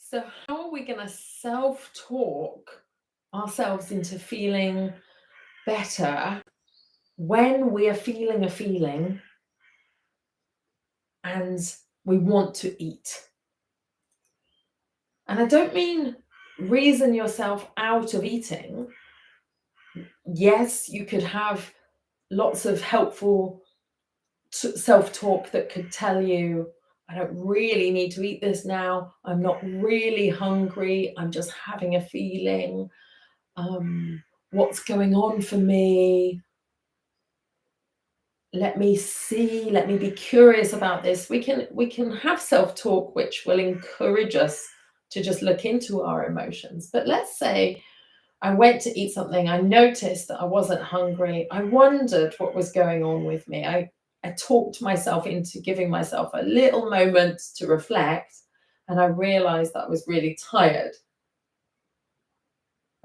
So, how are we going to self talk ourselves into feeling better when we are feeling a feeling and we want to eat? And I don't mean reason yourself out of eating. Yes, you could have lots of helpful self talk that could tell you, I don't really need to eat this now. I'm not really hungry. I'm just having a feeling. What's going on for me? Let me see, let me be curious about this. We can have self-talk which will encourage us to just look into our emotions. But let's say I went to eat something, I noticed that I wasn't hungry, I wondered what was going on with me. I talked myself into giving myself a little moment to reflect, and I realized that I was really tired.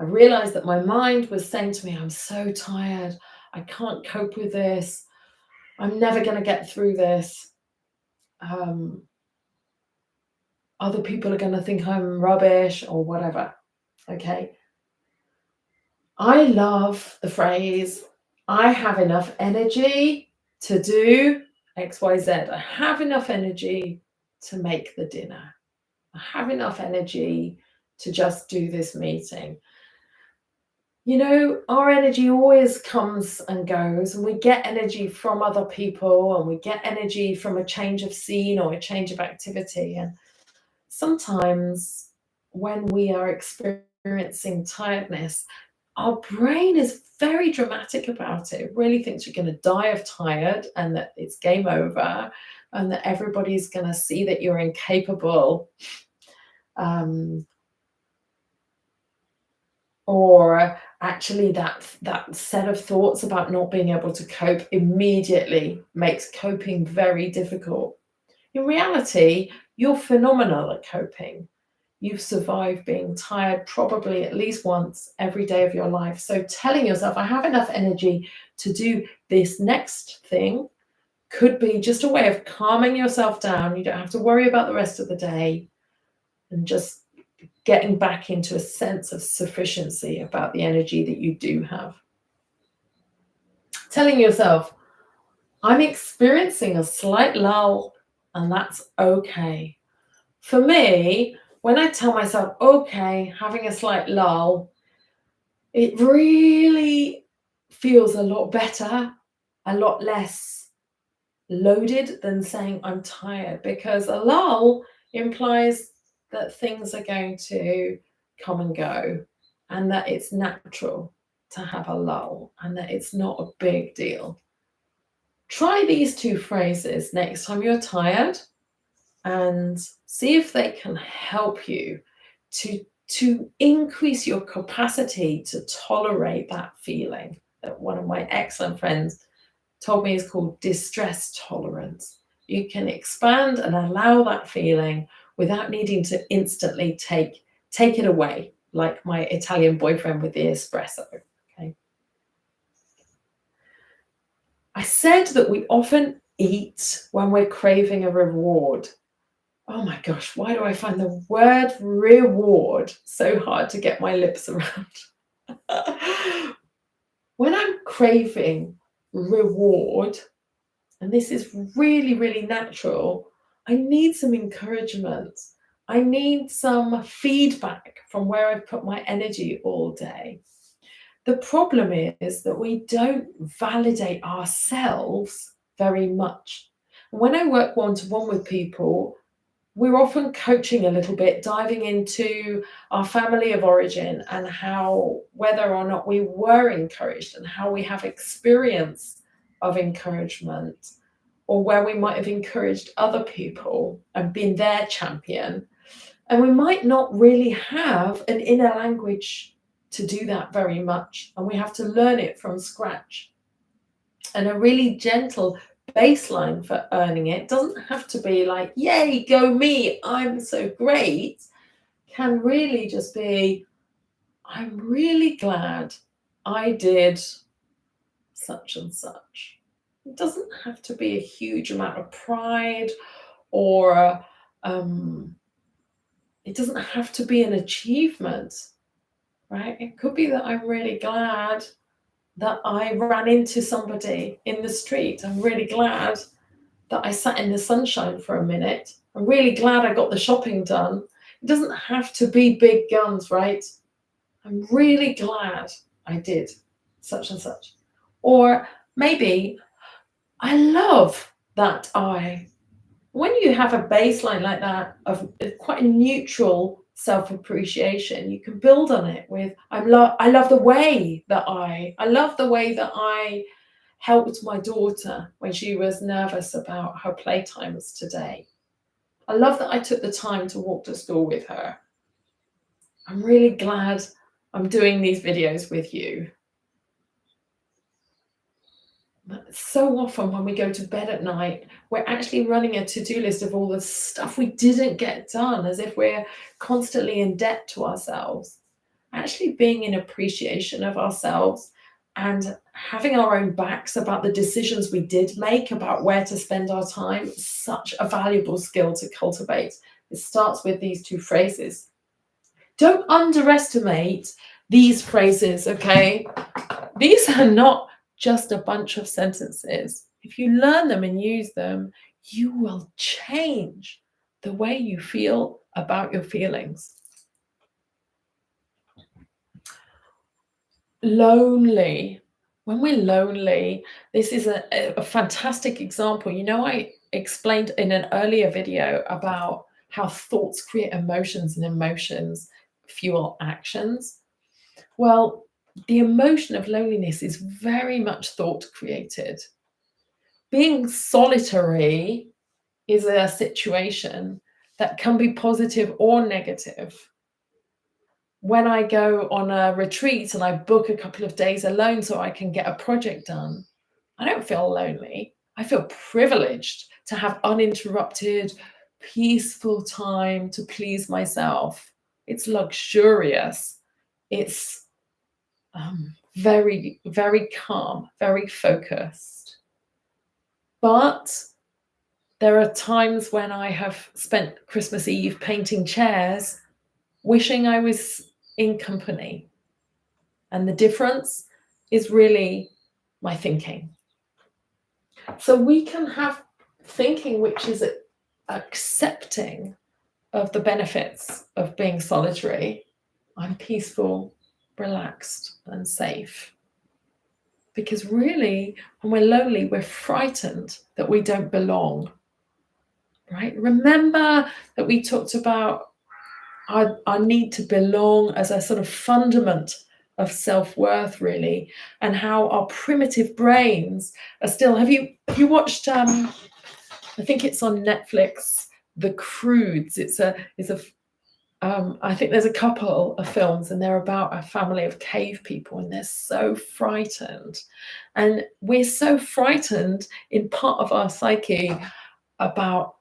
I realized that my mind was saying to me, I'm so tired. I can't cope with this. I'm never going to get through this. Other people are going to think I'm rubbish or whatever. Okay. I love the phrase, I have enough energy to do XYZ. I have enough energy to make the dinner. I have enough energy to just do this meeting. You know, our energy always comes and goes, and we get energy from other people, and we get energy from a change of scene or a change of activity. And sometimes when we are experiencing tiredness, our brain is very dramatic about it. It really thinks you're going to die of tired and that it's game over and that everybody's going to see that you're incapable. Or actually that set of thoughts about not being able to cope immediately makes coping very difficult. In reality, you're phenomenal at coping. You've survived being tired probably at least once every day of your life. So telling yourself, I have enough energy to do this next thing could be just a way of calming yourself down. You don't have to worry about the rest of the day and just getting back into a sense of sufficiency about the energy that you do have. Telling yourself, I'm experiencing a slight lull, and that's okay. For me, when I tell myself, okay, having a slight lull, it really feels a lot better, a lot less loaded than saying I'm tired, because a lull implies that things are going to come and go and that it's natural to have a lull and that it's not a big deal. Try these two phrases next time you're tired and see if they can help you to increase your capacity to tolerate that feeling that one of my excellent friends told me is called distress tolerance. You can expand and allow that feeling without needing to instantly take it away, like my Italian boyfriend with the espresso. Okay. I said that we often eat when we're craving a reward. Oh my gosh, why do I find the word reward so hard to get my lips around? When I'm craving reward, and this is really, really natural, I need some encouragement. I need some feedback from where I've put my energy all day. The problem is that we don't validate ourselves very much. When I work one to one with people, we're often coaching a little bit, diving into our family of origin and how, whether or not we were encouraged and how we have experience of encouragement, or where we might have encouraged other people and been their champion. And we might not really have an inner language to do that very much. And we have to learn it from scratch. And a really gentle baseline for earning it doesn't have to be like, yay, go me, I'm so great. Can really just be, I'm really glad I did such and such. It doesn't have to be a huge amount of pride or It doesn't have to be an achievement, right? It could be that I'm really glad that I ran into somebody in the street. I'm really glad that I sat in the sunshine for a minute. I'm really glad I got the shopping done. It doesn't have to be big guns, right? I'm really glad I did such and such. Or maybe I love that when you have a baseline like that of quite a neutral self-appreciation, you can build on it with I love the way that I love the way that I helped my daughter when she was nervous about her playtimes today. I love that I took the time to walk to school with her. I'm really glad I'm doing these videos with you. But so often when we go to bed at night, we're actually running a to-do list of all the stuff we didn't get done, as if we're constantly in debt to ourselves. Actually being in appreciation of ourselves and having our own backs about the decisions we did make about where to spend our time, such a valuable skill to cultivate. It starts with these two phrases. Don't underestimate these phrases, okay? These are not just a bunch of sentences. If you learn them and use them, you will change the way you feel about your feelings. Lonely. When we're lonely, this is a fantastic example. You know, I explained in an earlier video about how thoughts create emotions and emotions fuel actions. Well, the emotion of loneliness is very much thought created. Being solitary is a situation that can be positive or negative. When I go on a retreat and I book a couple of days alone so I can get a project done, I don't feel lonely. I feel privileged to have uninterrupted, peaceful time to please myself. It's luxurious. It's very, very calm, very focused. But there are times when I have spent Christmas Eve painting chairs, wishing I was in company. And the difference is really my thinking. So we can have thinking which is accepting of the benefits of being solitary. I'm peaceful, relaxed, and safe. Because really, when we're lonely, we're frightened that we don't belong, right? Remember that we talked about our need to belong as a sort of fundament of self-worth, really, and how our primitive brains are still. Have you watched? I think it's on Netflix. The Croods. I think there's a couple of films, and they're about a family of cave people, and they're so frightened, and we're so frightened in part of our psyche about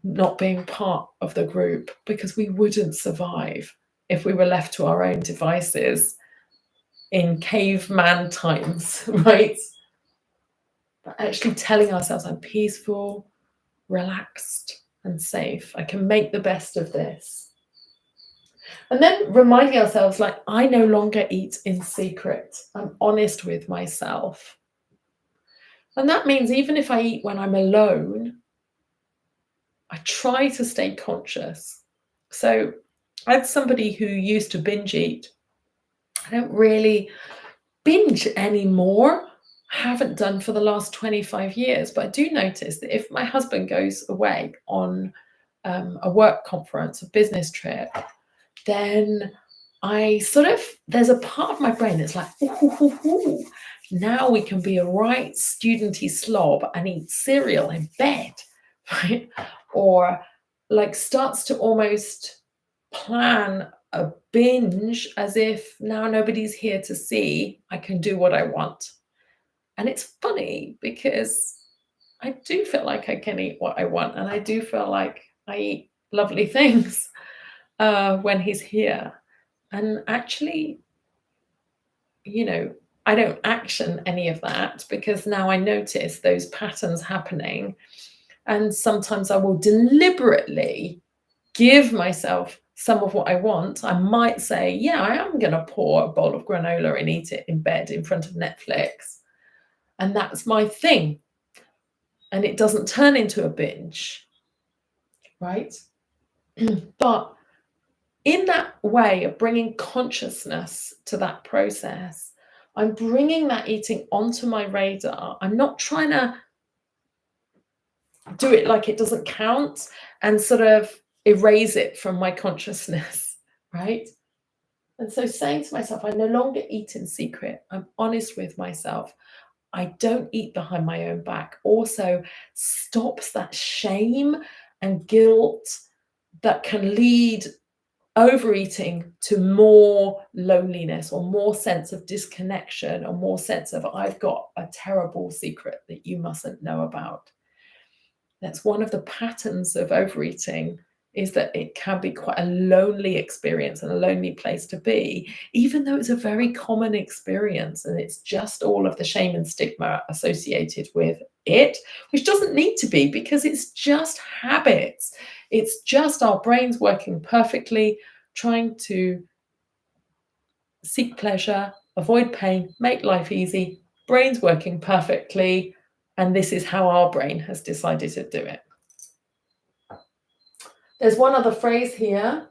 not being part of the group because we wouldn't survive if we were left to our own devices in caveman times, right? But actually telling ourselves, I'm peaceful, relaxed, and safe. I can make the best of this. And then reminding ourselves, like, I no longer eat in secret. I'm honest with myself. And that means even if I eat when I'm alone, I try to stay conscious. So as somebody who used to binge eat, I don't really binge anymore. I haven't done for the last 25 years, but I do notice that if my husband goes away on a work conference, a business trip, then there's a part of my brain that's like, ooh, now we can be a right studenty slob and eat cereal in bed, right? Or like starts to almost plan a binge as if now nobody's here to see, I can do what I want. And it's funny because I do feel like I can eat what I want, and I do feel like I eat lovely things when he's here. And actually, I don't action any of that because now I notice those patterns happening. And sometimes I will deliberately give myself some of what I want, I might say, yeah, I am going to pour a bowl of granola and eat it in bed in front of Netflix. And that's my thing. And it doesn't turn into a binge, right? But in that way of bringing consciousness to that process, I'm bringing that eating onto my radar. I'm not trying to do it like it doesn't count and sort of erase it from my consciousness, right? And so saying to myself, I no longer eat in secret. I'm honest with myself. I don't eat behind my own back also stops that shame and guilt that can lead overeating to more loneliness or more sense of disconnection or more sense of I've got a terrible secret that you mustn't know about. That's one of the patterns of overeating, is that it can be quite a lonely experience and a lonely place to be, even though it's a very common experience and it's just all of the shame and stigma associated with it, which doesn't need to be, because it's just habits. It's just our brains working perfectly, trying to seek pleasure, avoid pain, make life easy, brains working perfectly. And this is how our brain has decided to do it. There's one other phrase here.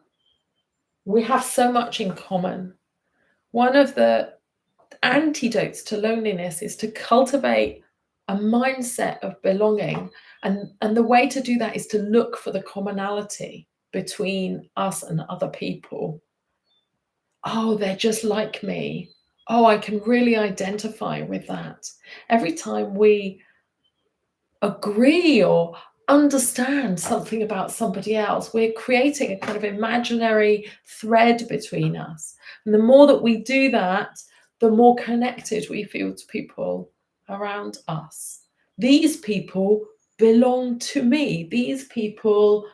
We have so much in common. One of the antidotes to loneliness is to cultivate a mindset of belonging. And the way to do that is to look for the commonality between us and other people. Oh, they're just like me. Oh, I can really identify with that. Every time we agree or understand something about somebody else, we're creating a kind of imaginary thread between us. And the more that we do that, the more connected we feel to people around us. These people belong to me. These people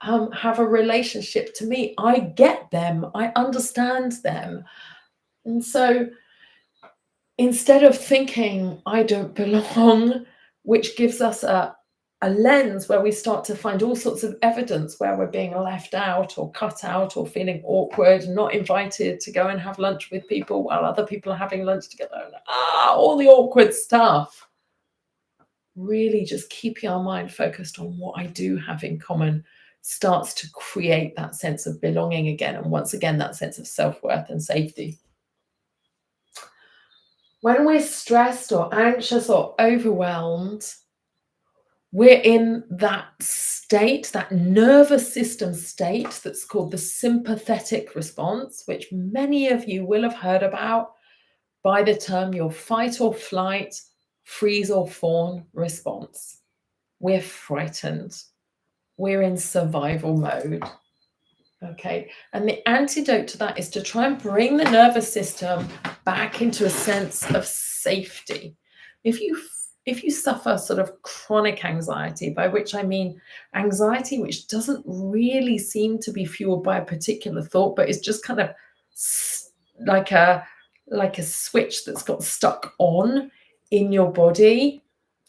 have a relationship to me. I get them. I understand them. And so instead of thinking I don't belong, which gives us a lens where we start to find all sorts of evidence where we're being left out or cut out or feeling awkward, not invited to go and have lunch with people while other people are having lunch together, and all the awkward stuff. Really just keeping our mind focused on what I do have in common starts to create that sense of belonging again, and once again that sense of self-worth and safety. When we're stressed or anxious or overwhelmed, we're in that state, that nervous system state that's called the sympathetic response, which many of you will have heard about by the term your fight or flight, freeze or fawn response. We're frightened. We're in survival mode. Okay, and the antidote to that is to try and bring the nervous system back into a sense of safety. If you suffer sort of chronic anxiety, by which I mean anxiety which doesn't really seem to be fueled by a particular thought, but is just kind of like a switch that's got stuck on in your body.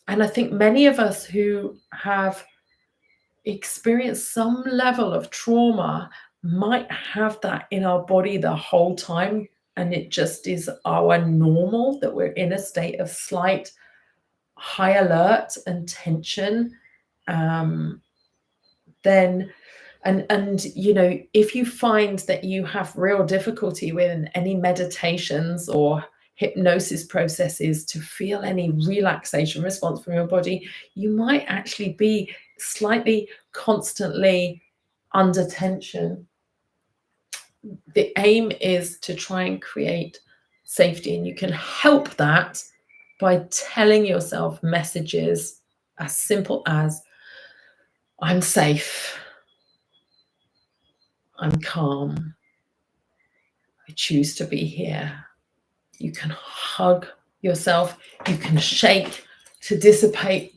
And I think many of us who have experience some level of trauma might have that in our body the whole time, and it just is our normal that we're in a state of slight high alert and tension. Then and you know, if you find that you have real difficulty with any meditations or hypnosis processes to feel any relaxation response from your body, you might actually be slightly constantly under tension. The aim is to try and create safety, and you can help that by telling yourself messages as simple as I'm safe, I'm calm, I choose to be here. You can hug yourself, you can shake to dissipate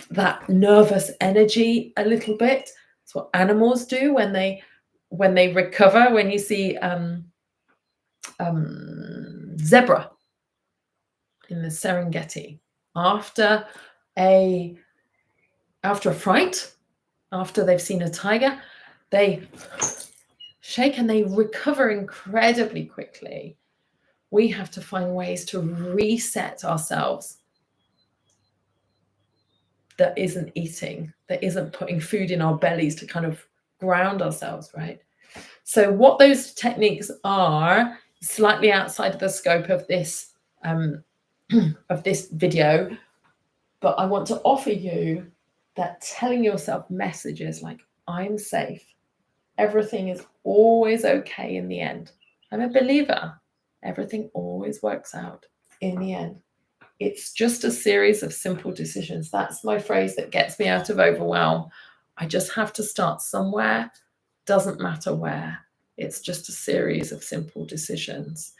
that nervous energy a little bit. It's what animals do when they recover. When you see zebra in the Serengeti after a fright, after they've seen a tiger, they shake and they recover incredibly quickly. We have to find ways to reset ourselves that isn't eating, that isn't putting food in our bellies to kind of ground ourselves, right? So what those techniques are, slightly outside of the scope of this video, but I want to offer you that telling yourself messages like, I'm safe, everything is always okay in the end. I'm a believer. Everything always works out in the end. It's just a series of simple decisions. That's my phrase that gets me out of overwhelm. I just have to start somewhere. Doesn't matter where. It's just a series of simple decisions.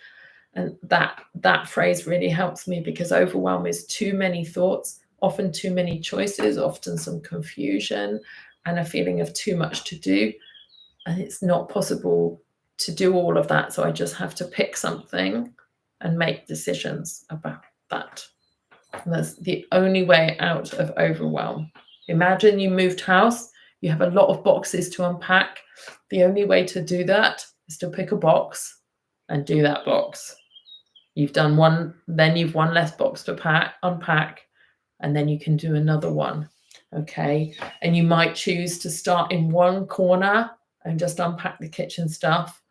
And that phrase really helps me, because overwhelm is too many thoughts, often too many choices, often some confusion and a feeling of too much to do. And it's not possible to do all of that. So I just have to pick something and make decisions about that. And that's the only way out of overwhelm. Imagine you moved house, you have a lot of boxes to unpack. The only way to do that is to pick a box and do that box. You've done one, then you've one less box to unpack, and then you can do another one. Okay. And you might choose to start in one corner and just unpack the kitchen stuff.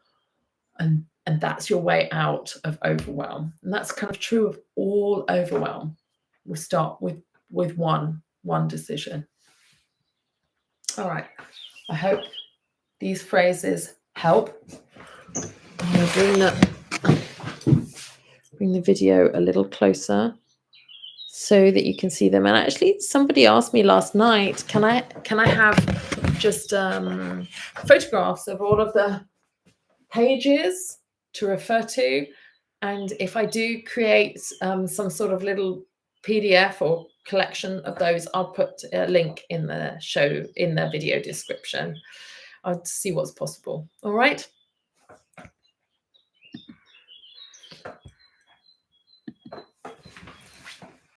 And that's your way out of overwhelm. And that's kind of true of all overwhelm. We'll start with one decision. All right. I hope these phrases help. I'm going to bring the video a little closer so that you can see them. And actually, somebody asked me last night, can I have just photographs of all of the pages to refer to? And if I do create some sort of little PDF or collection of those, I'll put a link in the video description. I'll see what's possible. All right.